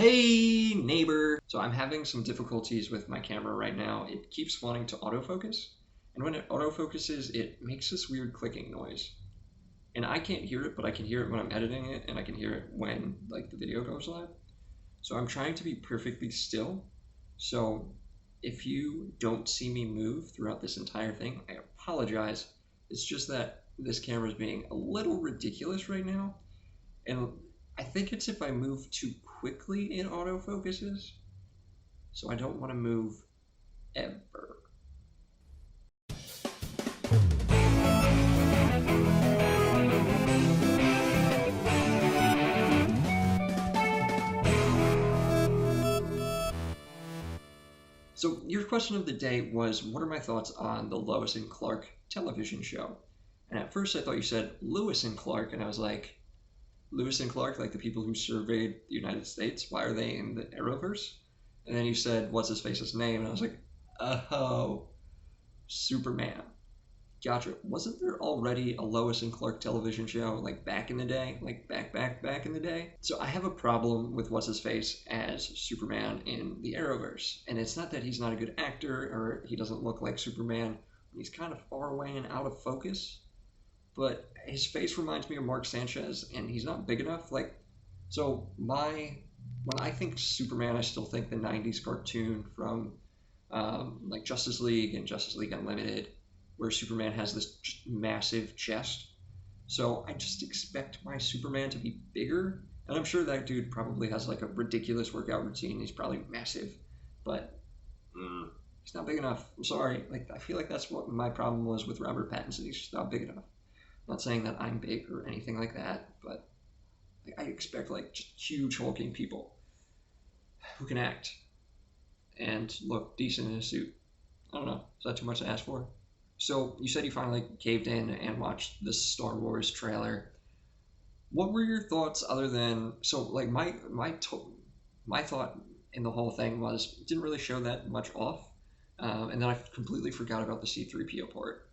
Hey neighbor! So I'm having some difficulties with my camera right now. It keeps wanting to autofocus, and when it autofocuses, it makes this weird clicking noise. And I can't hear it, but I can hear it when I'm editing it, and I can hear it when the video goes live. So I'm trying to be perfectly still. So if you don't see me move throughout this entire thing, I apologize. It's just that this camera is being a little ridiculous right now, and I think it's if I move too quickly it autofocuses. So I don't want to move ever. So your question of the day was, what are my thoughts on the Lois and Clark television show? And at first I thought you said Lewis and Clark, and I was like, Lewis and Clark, like the people who surveyed the United States, why are they in the Arrowverse? And then you said, what's his face's name? And I was like, oh, Superman. Gotcha. Wasn't there already a Lois and Clark television show like back in the day? Like back in the day? So I have a problem with what's his face as Superman in the Arrowverse. And it's not that he's not a good actor or he doesn't look like Superman. He's kind of far away and out of focus. But his face reminds me of Mark Sanchez and he's not big enough. So when I think Superman, I still think the 90s cartoon from like Justice League and Justice League Unlimited, where Superman has this just massive chest. So I just expect my Superman to be bigger. And I'm sure that dude probably has like a ridiculous workout routine. He's probably massive, but he's not big enough. I'm sorry. I feel like that's what my problem was with Robert Pattinson. He's just not big enough. I'm not saying that I'm big or anything like that, but I expect just huge hulking people who can act and look decent in a suit. I don't know. Is that too much to ask for? So you said you finally caved in and watched the Star Wars trailer. What were your thoughts other than my thought in the whole thing was it didn't really show that much off, and then I completely forgot about the C-3PO part.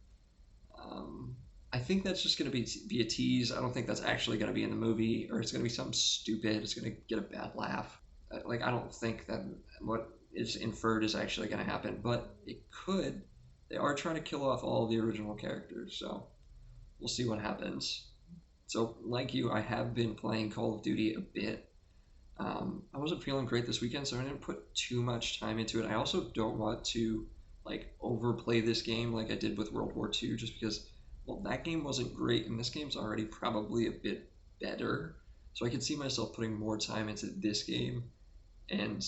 I think that's just going to be a tease. I don't think that's actually going to be in the movie, or it's going to be something stupid. It's going to get a bad laugh. I don't think that what is inferred is actually going to happen, but it could. They are trying to kill off all of the original characters, so we'll see what happens. So, like you, I have been playing Call of Duty a bit. I wasn't feeling great this weekend, so I didn't put too much time into it. I also don't want to overplay this game like I did with World War II, just because, well, that game wasn't great, and this game's already probably a bit better. So I could see myself putting more time into this game, and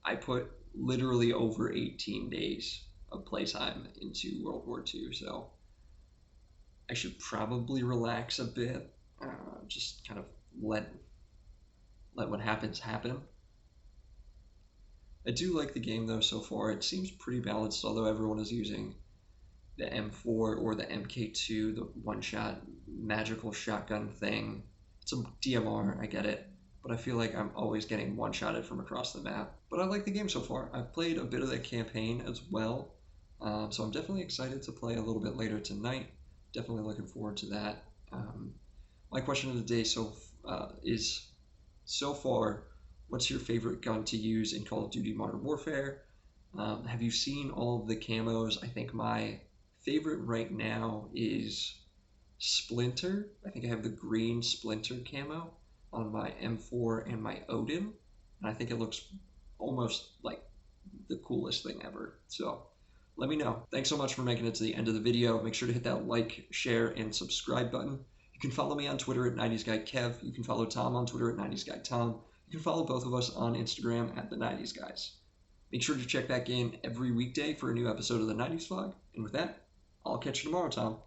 I put literally over 18 days of playtime into World War II, so I should probably relax a bit, just kind of let what happens happen. I do like the game though so far. It seems pretty balanced, although everyone is using the M4 or the MK2, the one-shot magical shotgun thing. It's a DMR, I get it, but I feel like I'm always getting one-shotted from across the map. But I like the game so far. I've played a bit of the campaign as well, so I'm definitely excited to play a little bit later tonight. Definitely looking forward to that. My question of the day is, so far, what's your favorite gun to use in Call of Duty Modern Warfare? Have you seen all of the camos? I think my favorite right now is Splinter. I think I have the green Splinter camo on my M4 and my Odin, and I think it looks almost like the coolest thing ever. So let me know. Thanks so much for making it to the end of the video. Make sure to hit that like, share, and subscribe button. You can follow me on Twitter at 90s Guy Kev. You can follow Tom on Twitter at 90s Guy Tom. You can follow both of us on Instagram at the 90s Guys. Make sure to check back in every weekday for a new episode of the 90s Vlog. And with that, I'll catch you tomorrow, Tom.